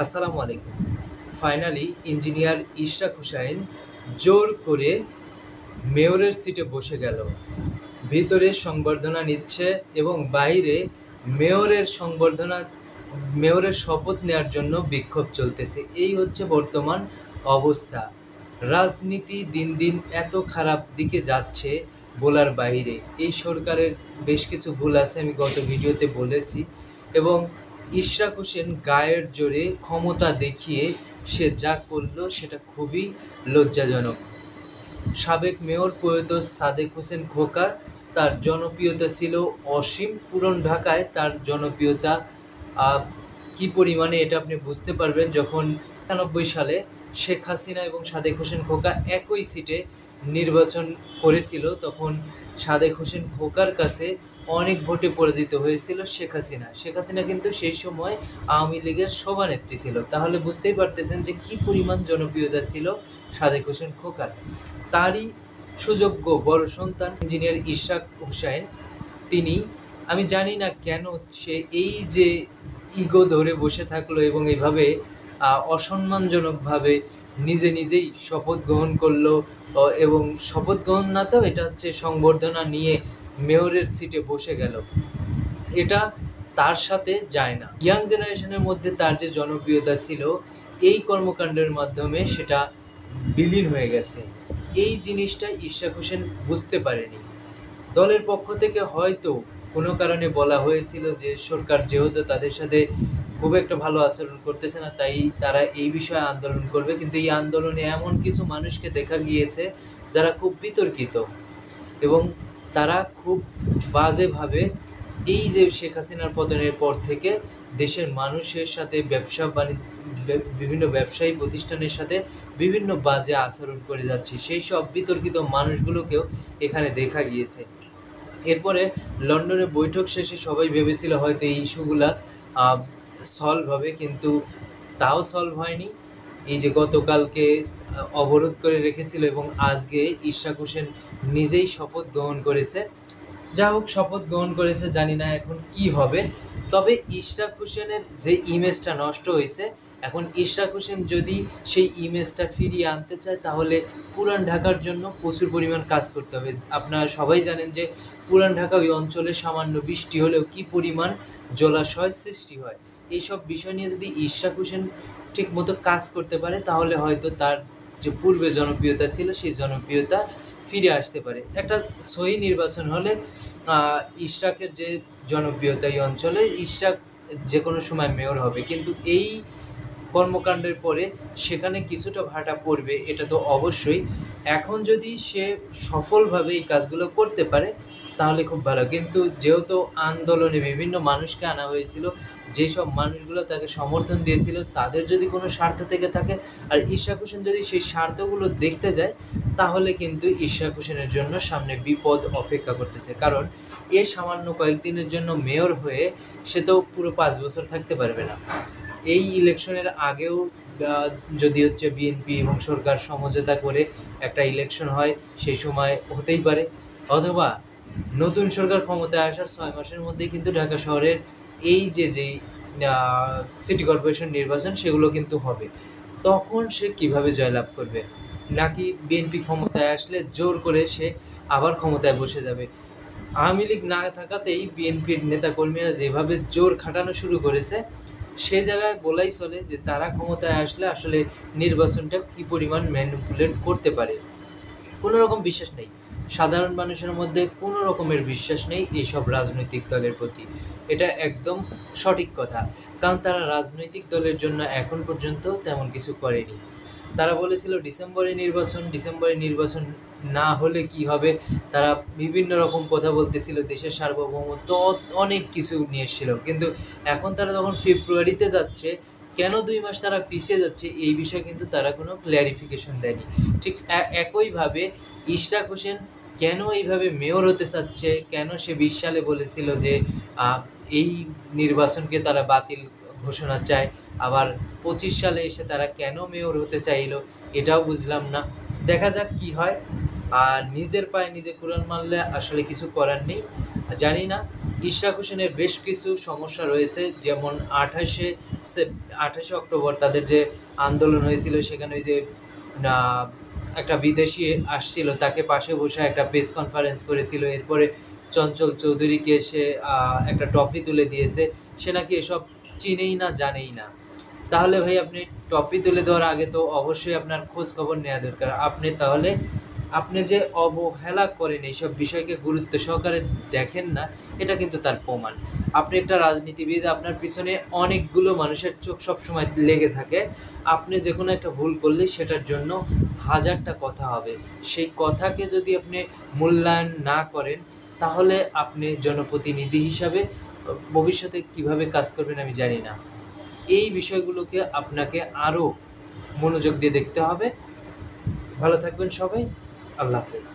আসসালামু আলাইকুম। Finally engineer Ishraq Hussain জোর করে মেয়রের সিটে বসে গেল। ভিতরে সংবর্ধনা নিচ্ছে এবং বাইরে মেয়রের সংবর্ধনা মেয়রের শপথ নেওয়ার জন্য বিক্ষোভ চলতেছে। এই হচ্ছে বর্তমান অবস্থা। রাজনীতি দিন দিন এত খারাপ দিকে যাচ্ছে বলার বাইরে। এই সরকারের বেশ কিছু ভুল আছে, আমি গত ভিডিওতে বলেছি। এবং ইশরাক হোসেন গায়ের জোরে ক্ষমতা দেখিয়ে সে যা করলো সেটা খুবই লজ্জাজনক। সাবেক মেয়র প্রয়াত সাদেক হোসেন খোকা, তার জনপ্রিয়তা ছিল অসীম। পুরন ঢাকায় তার জনপ্রিয়তা কী পরিমাণে এটা আপনি বুঝতে পারবেন যখন ৯৯ সালে শেখ হাসিনা এবং সাদেক হোসেন খোকা একই সিটে নির্বাচন করেছিল। তখন সাদেক হোসেন খোকার কাছে অনেক ভোটে পরাজিত হয়েছিল শেখ হাসিনা কিন্তু সেই সময় আওয়ামী লীগের সভানেত্রী ছিল। তাহলে বুঝতেই পারতেছেন যে কী পরিমাণ জনপ্রিয়তা ছিল সাদেক হোসেন খোকার। তারই সুযোগ্য বড় সন্তান ইঞ্জিনিয়ার ইশরাক হুসাইন, তিনি, আমি জানি না কেন সে এই যে ইগো ধরে বসে থাকলো এবং এইভাবে অসম্মানজনকভাবে নিজেই শপথ গ্রহণ করলো। এবং শপথ গ্রহণ না, তো এটা হচ্ছে সংবর্ধনা নিয়ে মেয়রের সিটে বসে গেল। এটা তার সাথে যায় না। ইয়াং জেনারেশনের মধ্যে তার যে জনপ্রিয়তা ছিল, এই কর্মকাণ্ডের মাধ্যমে সেটা বিলীন হয়ে গেছে। এই জিনিসটা ইশরাক হোসেন বুঝতে পারেনি। দলের পক্ষ থেকে হয়তো কোনো কারণে বলা হয়েছিল যে সরকার যেহেতু তাদের সাথে খুব একটা ভালো আচরণ করতেছে না, তাই তারা এই বিষয়ে আন্দোলন করবে। কিন্তু এই আন্দোলনে এমন কিছু মানুষকে দেখা গিয়েছে যারা খুব বিতর্কিত এবং তারা খুব বাজেভাবে এই যে শেখ হাসিনার পতনের পর থেকে দেশের মানুষের সাথে বিভিন্ন ব্যবসায়ী প্রতিষ্ঠানের সাথে বিভিন্ন বাজে আচরণ করে যাচ্ছে। সেই সব বিতর্কিত মানুষগুলোকেও এখানে দেখা গিয়েছে। এরপরে লন্ডনে বৈঠক শেষে সবাই ভেবেছিল হয়তো এই ইস্যুগুলা সলভ হবে, কিন্তু তাও সলভ হয়নি। এই যে গতকালকে অবরোধ করে রেখেছিল এবং আজকে ইশরাক হোসেন নিজেই শপথ গ্রহণ করেছে। যা হোক, শপথ গ্রহণ করেছে, জানি না এখন কি হবে। তবে ইশরাক হোসেনের যে ইমেজটা নষ্ট হয়েছে, এখন ইশরাক হোসেন যদি সেই ইমেজটা ফিরিয়ে আনতে চায় তাহলে পুরান ঢাকার জন্য প্রচুর পরিমাণ কাজ করতে হবে। আপনারা সবাই জানেন যে পুরান ঢাকা ওই অঞ্চলে সামান্য বৃষ্টি হলেও কি পরিমাণ জলাশয় সৃষ্টি হয়। এইসব বিষয় নিয়ে যদি ইশরাক হোসেন ঠিক মতো কাজ করতে পারে তাহলে হয়তো তার যে পূর্বে জনপ্রিয়তা ছিল সেই জনপ্রিয়তা ফিরে আসতে পারে। একটা সহি নির্বাচন হলে ইশরাকের যে জনপ্রিয়তা এই অঞ্চলে, ইশরাক যে কোনো সময় মেয়র হবে। কিন্তু এই কর্মকাণ্ডের পরে সেখানে কিছুটা ভাটা পড়বে, এটা তো অবশ্যই। এখন যদি সে সফলভাবে এই কাজগুলো করতে পারে তাহলে খুব ভালো। কিন্তু যেহেতু আন্দোলনে বিভিন্ন মানুষকে আনা হয়েছিল, যেসব মানুষগুলো তাকে সমর্থন দিয়েছিল তাদের যদি কোনো স্বার্থ থেকে থাকে আর ইশরাক হোসেন যদি সেই স্বার্থগুলো দেখতে যায়, তাহলে কিন্তু ইশরাক হোসেনের জন্য সামনে বিপদ অপেক্ষা করতেছে। কারণ এ সামান্য কয়েকদিনের জন্য মেয়র হয়ে সে তো পুরো 5 বছর থাকতে পারবে না। এই ইলেকশনের আগেও যদি হচ্ছে বিএনপি এবং সরকার সমঝোতা করে একটা ইলেকশন হয়, সেই সময় হতেই পারে। অথবা নতুন সরকার ক্ষমতায় আসার 6 মাসের মধ্যেই কিন্তু ঢাকা শহরের এই যেই সিটি কর্পোরেশন নির্বাচন সেগুলো কিন্তু হবে। তখন সে কিভাবে জয়লাভ করবে? নাকি বিএনপি ক্ষমতায় আসলে জোর করে সে আবার ক্ষমতায় বসে যাবে? আওয়ামী লীগ না থাকাতেই বিএনপির নেতাকর্মীরা যেভাবে জোর খাটানো শুরু করেছে, সে জায়গায় বলাই চলে যে তারা ক্ষমতায় আসলে আসলে নির্বাচনটা কী পরিমাণ ম্যানিপুলেট করতে পারে। কোনো রকম বিশ্বাস নেই, সাধারণ মানুষের মধ্যে কোনো রকমের বিশ্বাস নেই এইসব রাজনৈতিক দলের প্রতি। এটা একদম সঠিক কথা, কারণ তারা রাজনৈতিক দলের জন্য এখন পর্যন্ত তেমন কিছু করেনি। তারা বলেছিল ডিসেম্বরে নির্বাচন না হলে কি হবে, তারা বিভিন্ন রকম কথা বলতেছিল, দেশের সার্বভৌমত্ব অনেক কিছু নিয়ে এসেছিল। কিন্তু এখন তারা যখন ফেব্রুয়ারিতে যাচ্ছে, কেন 2 মাস তারা পিছিয়ে যাচ্ছে এই বিষয়ে কিন্তু তারা কোনো ক্ল্যারিফিকেশন দেয়নি। ঠিক একইভাবে ইশরাক হোসেন কেন এইভাবে মেয়র হতে চাচ্ছে, কেন সে 20 সালে বলেছিল যে এই নির্বাচনকে তারা বাতিল ঘোষণা চায়, আবার 25 সালে এসে তারা কেন মেয়র হতে চাইলো, এটাও বুঝলাম না। দেখা যাক কি হয়। আর নিজের পায়ে নিজে কুড়াল মারলে আসলে কিছু করার নেই। জানি না ইশরাক হোসেনের বেশ কিছু সমস্যা রয়েছে, যেমন 28 অক্টোবর তাদের যে আন্দোলন হয়েছিল, সেখানে ওই যে না একটা বিদেশি আসছিল, তাকে পাশে বসে একটা প্রেস কনফারেন্স করেছিল, এরপরে চঞ্চল চৌধুরীকে সে একটা ট্রফি তুলে দিয়েছে, সে নাকি এসব চিনেই না জানেই না। তাহলে ভাই আপনি ট্রফি তুলে দেওয়ার আগে তো অবশ্যই আপনার খোঁজ খবর নেওয়া দরকার। আপনি যে অবহেলা করেন, এইসব বিষয়কে গুরুত্ব সহকারে দেখেন না, এটা কিন্তু তার প্রমাণ। আপনি একটা রাজনীতিবিদ, আপনার পিছনে অনেকগুলো মানুষের চোখ সবসময় লেগে থাকে। আপনি যে কোনো একটা ভুল করলে সেটার জন্য হাজারটা কথা হবে। সেই কথাকে যদি আপনি মূল্যায়ন না করেন, তাহলে আপনি জনপ্রতিনিধি হিসাবে ভবিষ্যতে কিভাবে কাজ করবেন আমি জানি না। এই বিষয়গুলোকে আপনাকে আরও মনোযোগ দিয়ে দেখতে হবে। ভালো থাকবেন সবাই। আল্লাহ হাফেজ।